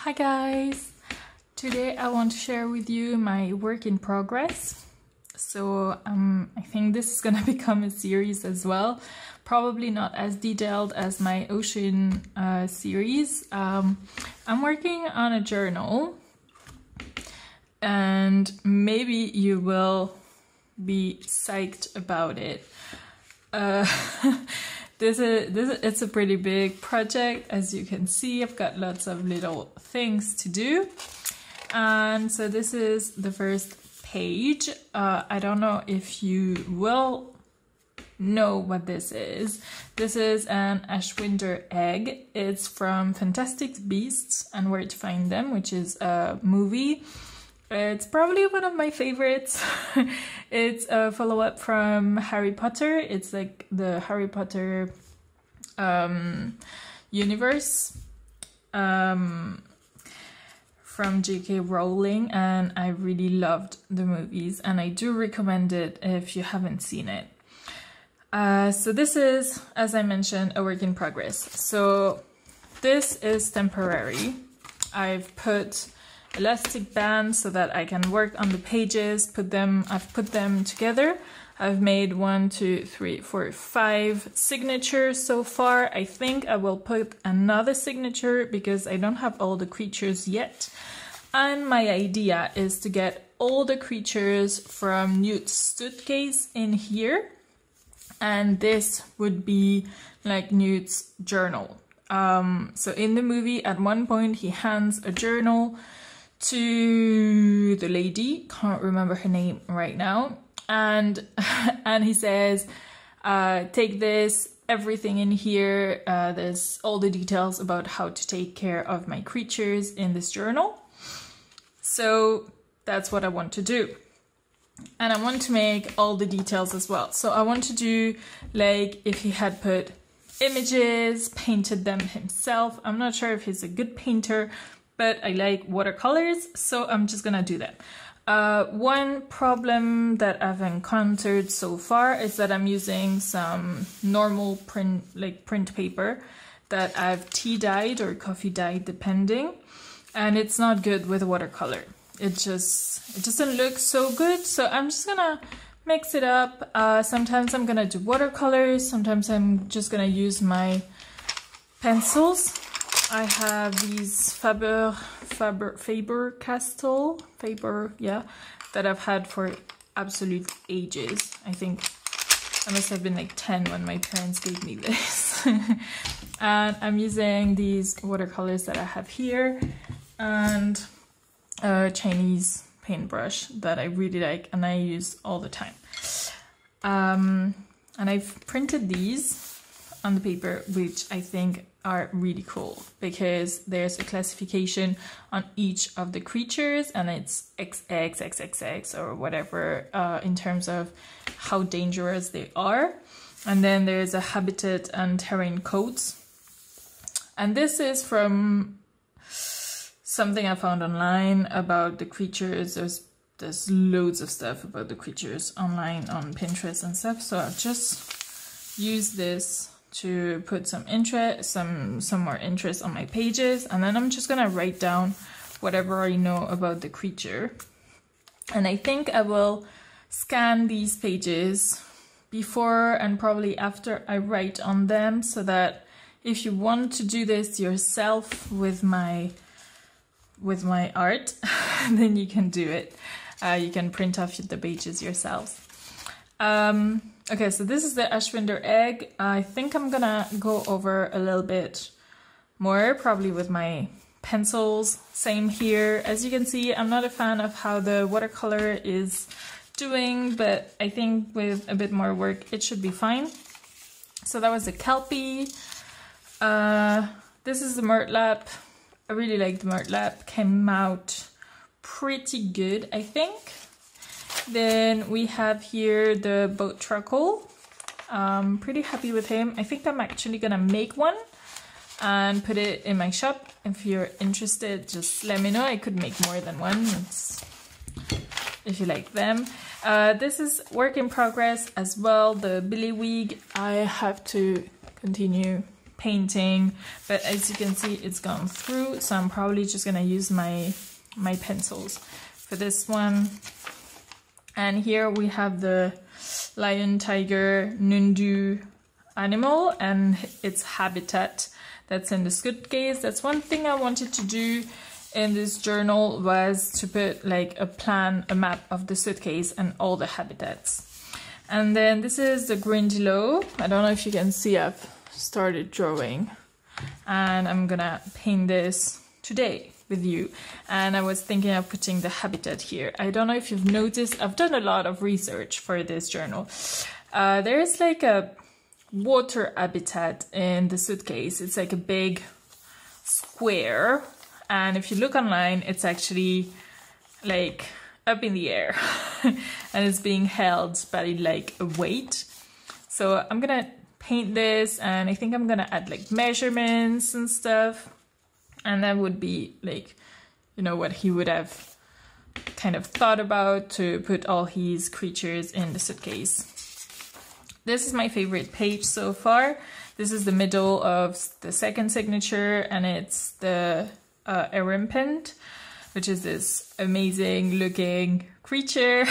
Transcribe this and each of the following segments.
Hi guys! Today I want to share with you my work in progress. So I think this is gonna become a series as well. Probably not as detailed as my ocean series. I'm working on a journal and maybe you will be psyched about it. It's a pretty big project. As you can see, I've got lots of little things to do. And so this is the first page. I don't know if you will know what this is. This is an Ashwinder egg. It's from Fantastic Beasts and Where to Find Them, which is a movie. It's probably one of my favorites. It's a follow-up from Harry Potter. It's like the Harry Potter universe from J.K. Rowling, and I really loved the movies and I do recommend it if you haven't seen it. So this is, as I mentioned, a work in progress. So this is temporary. I've put elastic bands so that I can work on the pages, I've put them together. I've made 1, 2, 3, 4, 5 signatures so far. I think I will put another signature because I don't have all the creatures yet. And my idea is to get all the creatures from Newt's suitcase in here. And this would be like Newt's journal. So in the movie, at one point, he hands a journal to the lady, can't remember her name right now, and he says, take this, everything in here, there's all the details about how to take care of my creatures in this journal. So that's what I want to do. And I want to make all the details as well. So I want to do like if he had put images, painted them himself. I'm not sure if he's a good painter, but I like watercolors, so I'm just gonna do that. One problem that I've encountered so far is that I'm using some normal print paper that I've tea dyed or coffee dyed depending, and it's not good with watercolor. It doesn't look so good, so I'm just gonna mix it up. Sometimes I'm gonna do watercolors, sometimes I'm just gonna use my pencils. I have these Faber-Castell, that I've had for absolute ages. I think I must have been like 10 when my parents gave me this. And I'm using these watercolors that I have here and a Chinese paintbrush that I really like and I use all the time. And I've printed these on the paper, which I think are really cool because there's a classification on each of the creatures and it's XX, XXX or whatever in terms of how dangerous they are. And then there's a habitat and terrain codes. And this is from something I found online about the creatures. There's loads of stuff about the creatures online on Pinterest and stuff. So I've just used this to put some more interest on my pages, and then I'm just gonna write down whatever I know about the creature. And I think I will scan these pages before and probably after I write on them, so that if you want to do this yourself with my art, then you can do it. You can print off the pages yourselves. Okay, so this is the Ashwinder egg. I think I'm gonna go over a little bit more, probably with my pencils. Same here. As you can see, I'm not a fan of how the watercolor is doing, but I think with a bit more work, it should be fine. So that was a Kelpie. This is the Murtlap. I really like the Murtlap. Came out pretty good, I think. Then we have here the boat truckle. Pretty happy with him. I think I'm actually gonna make one and put it in my shop. If you're interested, just let me know. I could make more than one if you like them. This is work in progress as well. The Billywig, I have to continue painting, but as you can see it's gone through, so I'm probably just gonna use my pencils for this one. And here we have the lion, tiger, nundu animal and its habitat that's in the suitcase. That's one thing I wanted to do in this journal, was to put like a map of the suitcase and all the habitats. And then this is the Grindylow. I don't know if you can see, I've started drawing and I'm gonna paint this today with you. And I was thinking of putting the habitat here. I don't know if you've noticed, I've done a lot of research for this journal. There's like a water habitat in the suitcase. It's like a big square, and if you look online it's actually like up in the air and it's being held by like a weight. So I'm gonna paint this, and I think I'm gonna add like measurements and stuff, and that would be like, you know, what he would have kind of thought about to put all his creatures in the suitcase. This is my favorite page so far. This is the middle of the second signature, and it's the Erimpent, which is this amazing looking creature.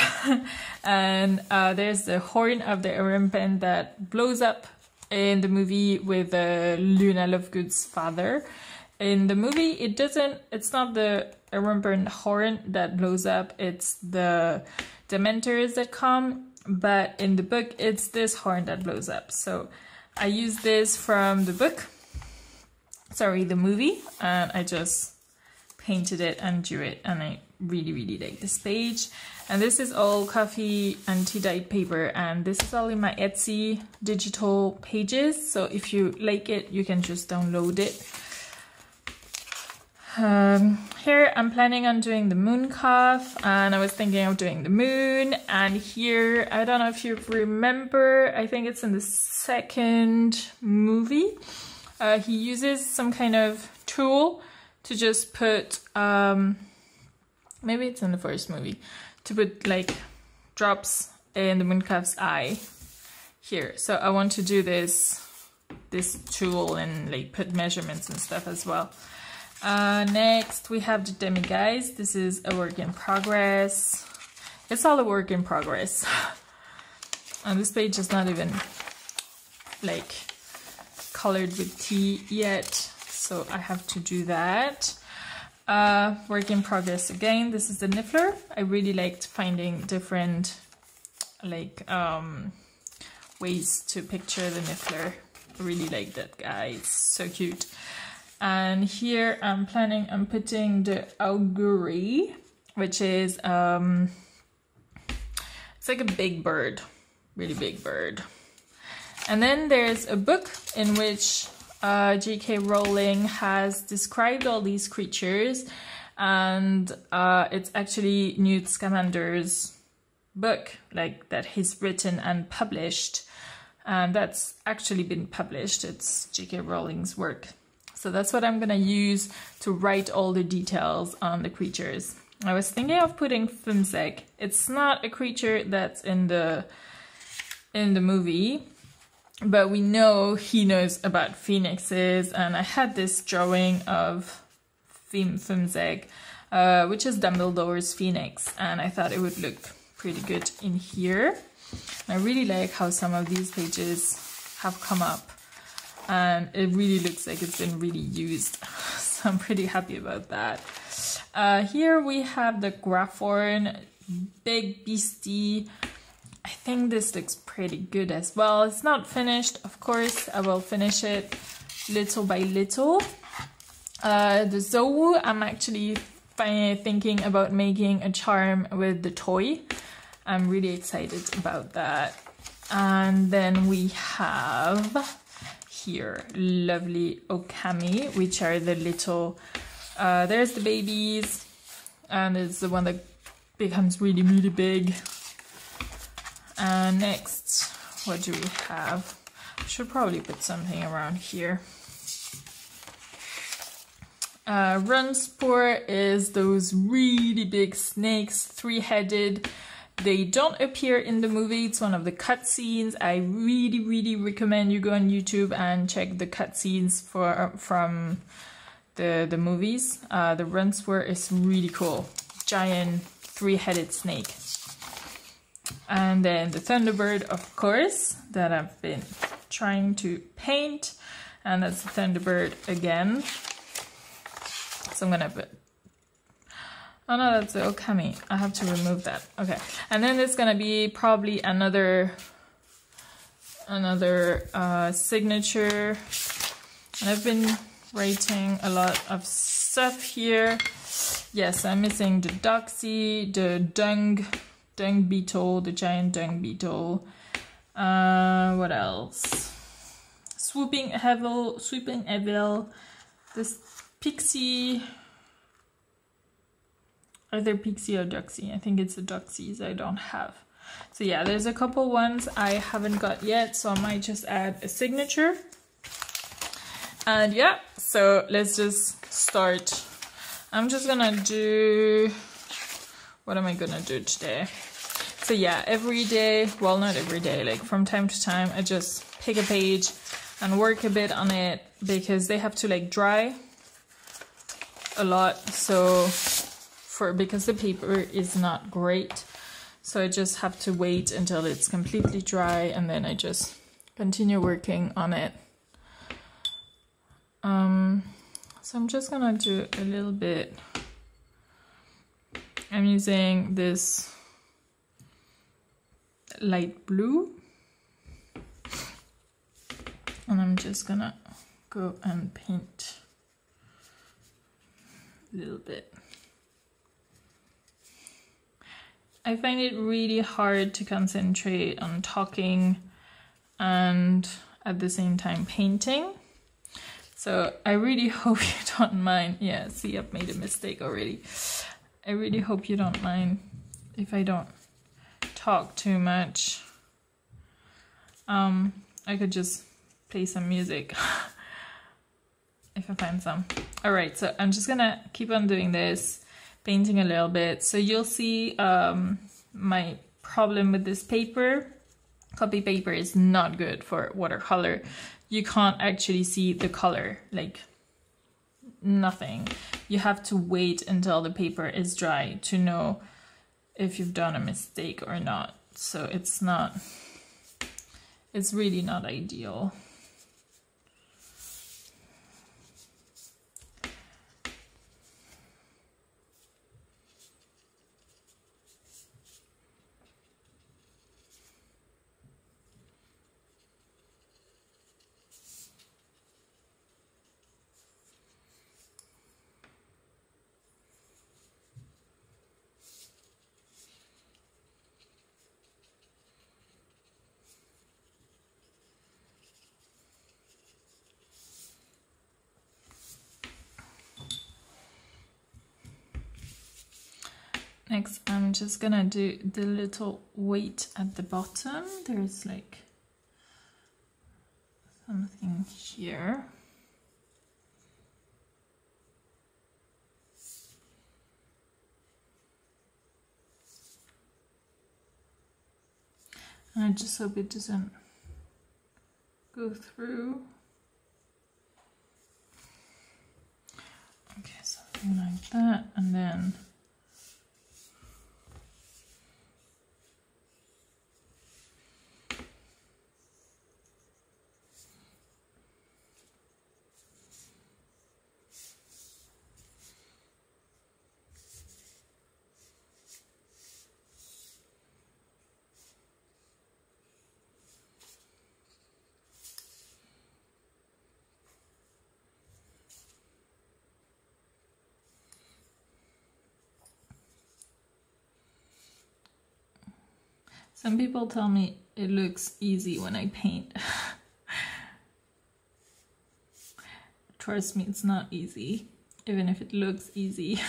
And there's the horn of the Erimpent that blows up in the movie with Luna Lovegood's father. In the movie, it's not the Erimpent horn that blows up, it's the Dementors that come. But in the book, it's this horn that blows up. So I used this from the book, sorry, the movie, and I just painted it and drew it, and I really, really like this page. And this is all coffee and tea dyed paper, and this is all in my Etsy digital pages. So if you like it, you can just download it. Here I'm planning on doing the moon calf, and I was thinking of doing the moon. And here, I don't know if you remember, I think it's in the second movie, he uses some kind of tool to just put, maybe it's in the first movie, to put like drops in the moon calf's eye here. So I want to do this tool and like put measurements and stuff as well. Next we have the demi-guise. This is a work in progress. It's all a work in progress. And this page is not even like colored with tea yet, so I have to do that. Work in progress again. This is the Niffler. I really liked finding different like ways to picture the Niffler. I really like that guy, it's so cute. And here I'm planning on putting the adoore, which is it's like a big bird, really big bird. And then there's a book in which J.K. Rowling has described all these creatures, and it's actually Newt Scamander's book, like that he's written and published, and that's actually been published. It's J.K. Rowling's work. So that's what I'm gonna use to write all the details on the creatures. I was thinking of putting Fumzeg. It's not a creature that's in the movie, but we know he knows about phoenixes, and I had this drawing of Fumzeg, which is Dumbledore's phoenix, and I thought it would look pretty good in here. And I really like how some of these pages have come up, and it really looks like it's been really used, so I'm pretty happy about that. Here we have the Graphorn, big beastie. I think this looks pretty good as well. It's not finished, of course. I will finish it little by little. The Zouwu, I'm actually thinking about making a charm with the toy. I'm really excited about that. And then we have here lovely okami, which are the little, there's the babies, and it's the one that becomes really, really big. Next, what do we have? I should probably put something around here. Runsport is those really big snakes, three-headed. They don't appear in the movie. It's one of the cutscenes. I really recommend you go on YouTube and check the cutscenes from the movies. The Runswer is really cool. Giant three-headed snake. And then the Thunderbird, of course, that I've been trying to paint. And that's the Thunderbird again. So I'm gonna put... Oh no, that's the Okami. I have to remove that. Okay. And then there's gonna be probably another signature. And I've been writing a lot of stuff here. Yes, I'm missing the Doxy, the dung beetle, the giant dung beetle. What else? Swooping Evil, this pixie, either pixie or Doxy. I think it's the Doxies I don't have. So yeah, there's a couple ones I haven't got yet, so I might just add a signature. And yeah, so let's just start. I'm just gonna do, what am I gonna do today? So yeah, every day, well not every day, like from time to time, I just pick a page and work a bit on it because they have to like dry a lot. So because the paper is not great, so I just have to wait until it's completely dry and then I just continue working on it. So I'm just gonna do a little bit. I'm using this light blue and I'm just gonna go and paint a little bit. I find it really hard to concentrate on talking and at the same time painting. So I really hope you don't mind. Yeah, see, I've made a mistake already. I really hope you don't mind if I don't talk too much. I could just play some music if I find some. All right, so I'm just gonna keep on doing this, painting a little bit. So you'll see my problem with this paper. Copy paper is not good for watercolor. You can't actually see the color, like nothing. You have to wait until the paper is dry to know if you've done a mistake or not. So it's really not ideal. Next, I'm just gonna do the little weight at the bottom. There's like something here. And I just hope it doesn't go through. Okay, something like that, and then some people tell me it looks easy when I paint. Trust me, it's not easy, even if it looks easy.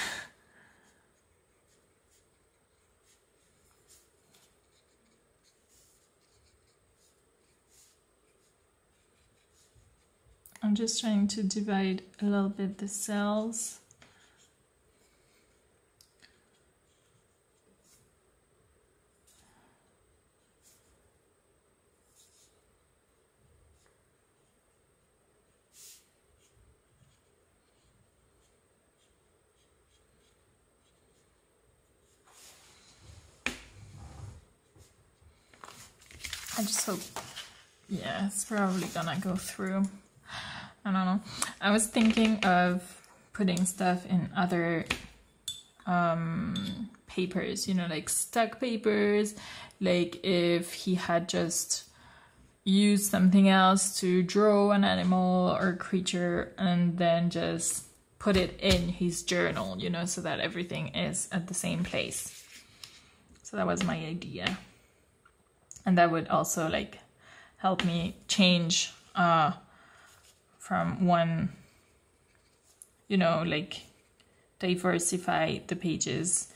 I'm just trying to divide a little bit the cells. I just hope, yeah, it's probably gonna go through. I don't know. I was thinking of putting stuff in other papers, you know, like stuck papers, like if he had just used something else to draw an animal or creature and then just put it in his journal, you know, so that everything is at the same place. So that was my idea. And that would also like help me change from one, you know, like diversify the pages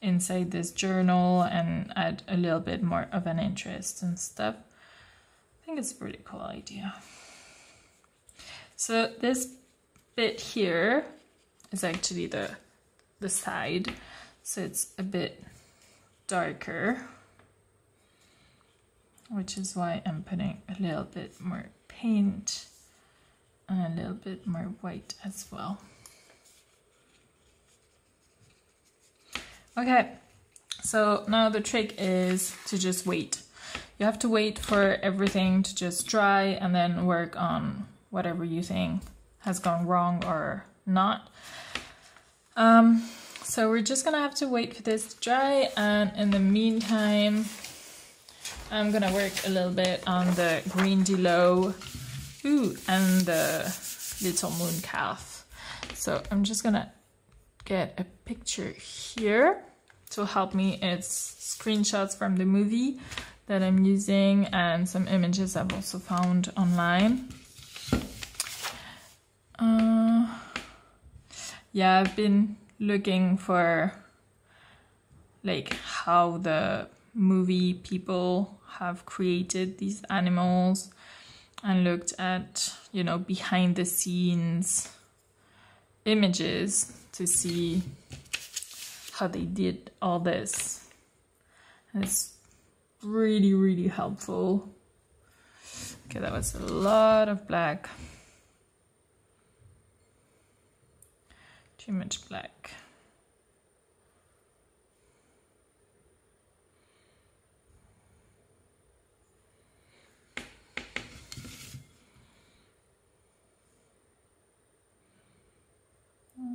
inside this journal and add a little bit more of an interest and stuff. I think it's a pretty cool idea. So this bit here is actually the side, so it's a bit darker, which is why I'm putting a little bit more paint and a little bit more white as well. Okay, so now the trick is to just wait. You have to wait for everything to just dry and then work on whatever you think has gone wrong or not. So we're just gonna have to wait for this to dry, and in the meantime I'm gonna work a little bit on the green Delo and the little moon calf. So I'm just gonna get a picture here to help me. It's screenshots from the movie that I'm using and some images I've also found online. Yeah, I've been looking for like how the movie people have created these animals and looked at, you know, behind the scenes images to see how they did all this. And it's really, really helpful. Okay, that was a lot of black. Too much black.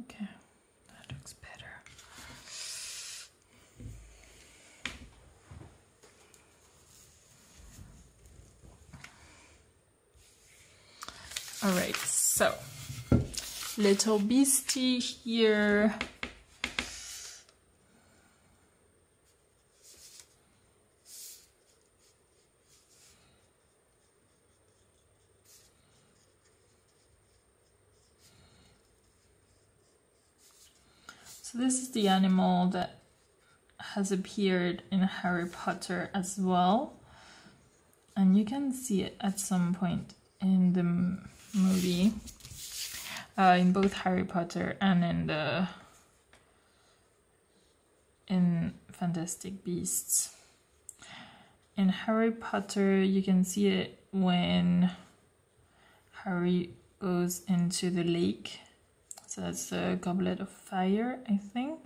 Okay, that looks better. All right, so little beastie here. So this is the animal that has appeared in Harry Potter as well. And you can see it at some point in the movie, in both Harry Potter and in Fantastic Beasts. In Harry Potter, you can see it when Harry goes into the lake. So that's the Goblet of Fire, I think.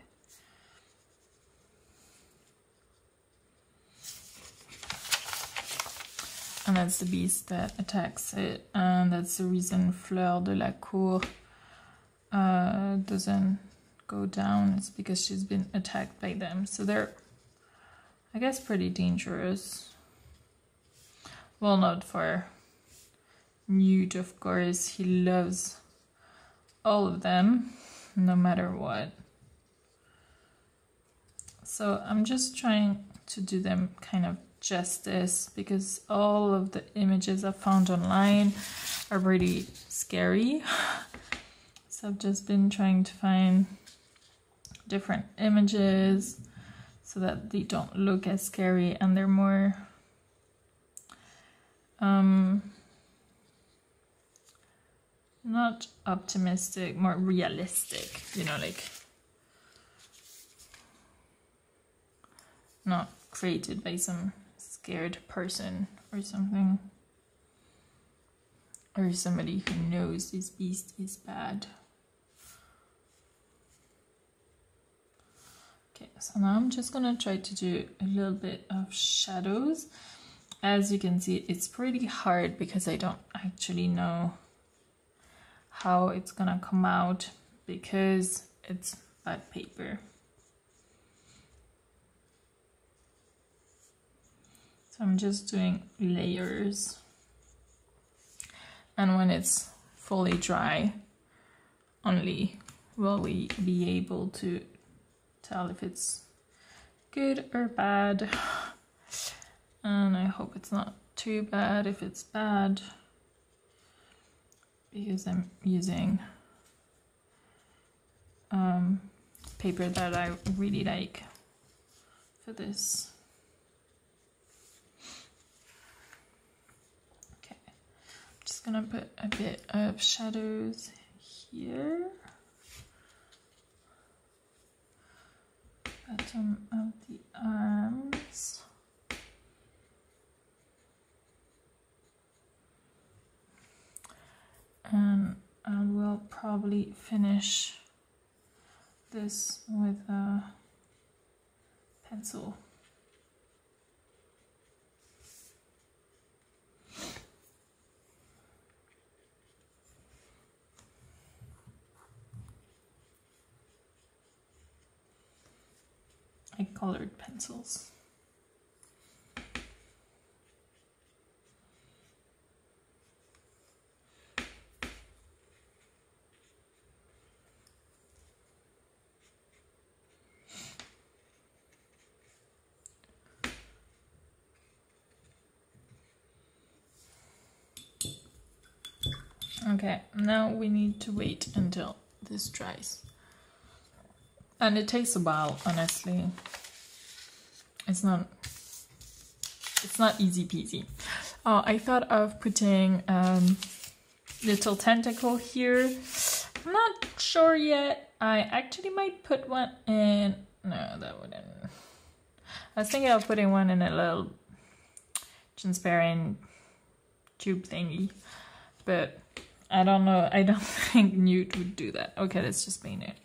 And that's the beast that attacks it. And that's the reason Fleur de la Cour doesn't go down. It's because she's been attacked by them. So they're, I guess, pretty dangerous. Well, not for Newt, of course. He loves all of them, no matter what. So I'm just trying to do them kind of justice, because all of the images I found online are pretty scary. So I've just been trying to find different images so that they don't look as scary and they're more not optimistic, more realistic, you know, like not created by some scared person or something, or somebody who knows this beast is bad. Okay, so now I'm just gonna try to do a little bit of shadows. as you can see, it's pretty hard because I don't actually know how it's gonna come out because it's bad paper. So I'm just doing layers, and when it's fully dry, only will we be able to tell if it's good or bad. And I hope it's not too bad if it's bad, because I'm using paper that I really like for this. Okay, I'm just gonna put a bit of shadows here. Bottom of the arms. And I will probably finish this with a pencil. I colored pencils. Okay, now we need to wait until this dries. And it takes a while, honestly. It's not easy peasy. Oh, I thought of putting little tentacle here. I'm not sure yet. I actually might put one in. No, that wouldn't. I was thinking of putting one in a little transparent tube thingy, but I don't know. I don't think Newt would do that. Okay, let's just paint it.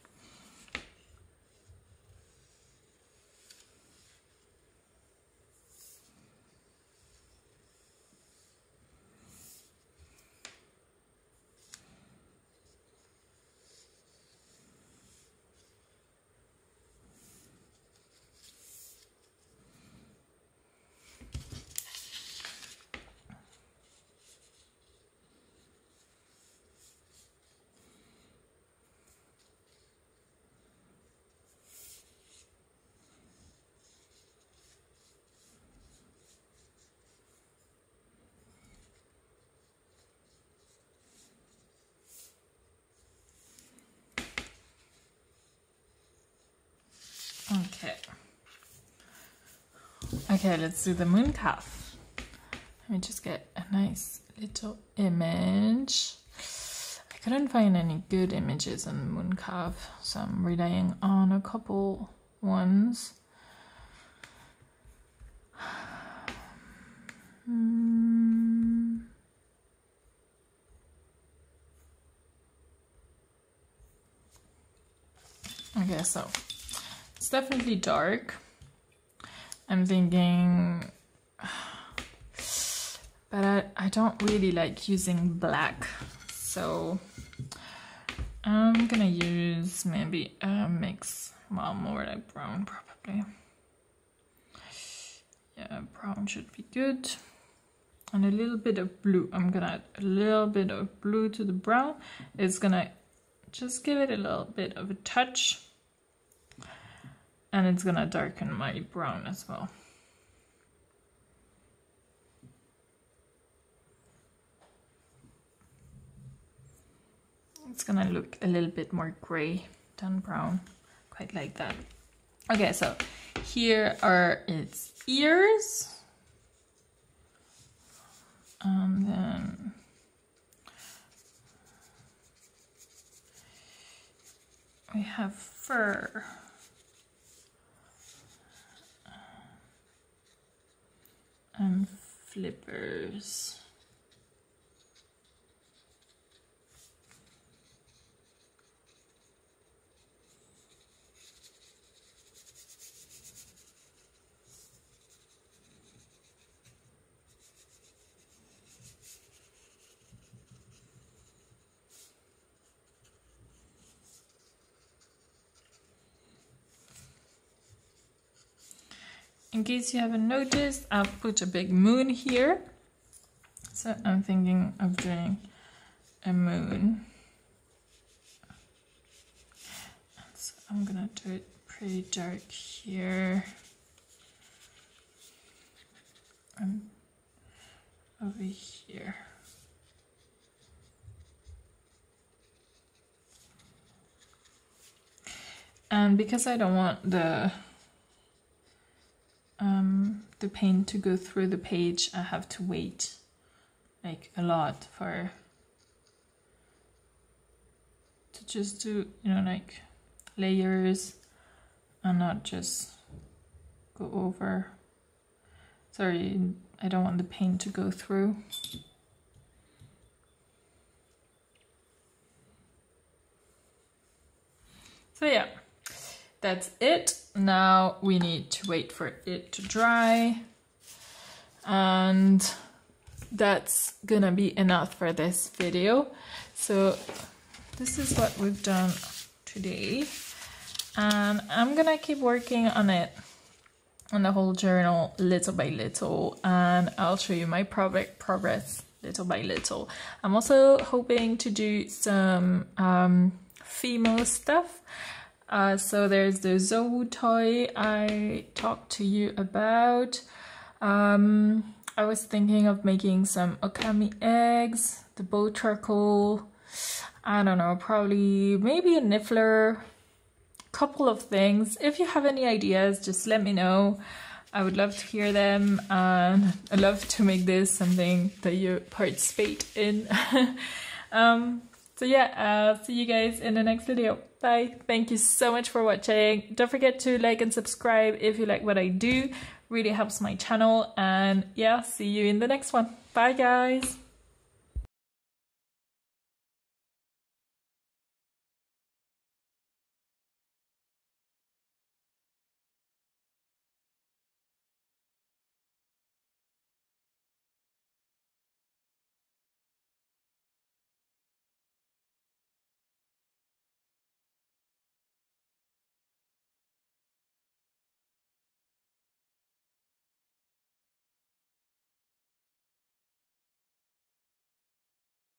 Okay, let's do the moon calf. Let me just get a nice little image. I couldn't find any good images on the moon calf, so I'm relying on a couple ones. Okay, so it's definitely dark. I'm thinking, but I don't really like using black, so I'm gonna use maybe a mix, well, more like brown probably. Yeah, brown should be good. And a little bit of blue. I'm gonna add a little bit of blue to the brown. It's gonna just give it a little bit of a touch. And it's gonna darken my brown as well. It's gonna look a little bit more gray than brown, quite like that. Okay, so here are its ears. And then we have fur. And flippers. in case you haven't noticed, I've put a big moon here. So I'm thinking of doing a moon. So I'm gonna do it pretty dark here. And over here. And because I don't want the paint to go through the page, I have to wait like a lot to just do, you know, like layers and not just go over. Sorry, I don't want the paint to go through. So yeah, that's it. Now we need to wait for it to dry, and that's gonna be enough for this video. So this is what we've done today, and I'm gonna keep working on it, on the whole journal, little by little, and I'll show you my progress little by little. I'm also hoping to do some female stuff. So there's the Zouwu toy I talked to you about. I was thinking of making some okami eggs, the bow charcoal, I don't know, probably maybe a niffler, couple of things. If you have any ideas, just let me know. I would love to hear them, and I'd love to make this something that you participate in. So yeah, I'll see you guys in the next video. Bye. Thank you so much for watching. Don't forget to like and subscribe if you like what I do. Really helps my channel. And yeah, see you in the next one. Bye guys.